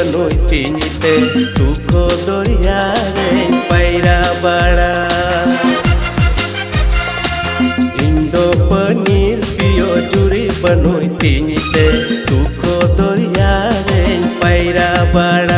बनोई तीनीते तुको दरिया रे पैरा बाड़ा इंदो पनीर पियो जुरी बनोई तीनीते तुको दरिया रे पैरा बाड़ा।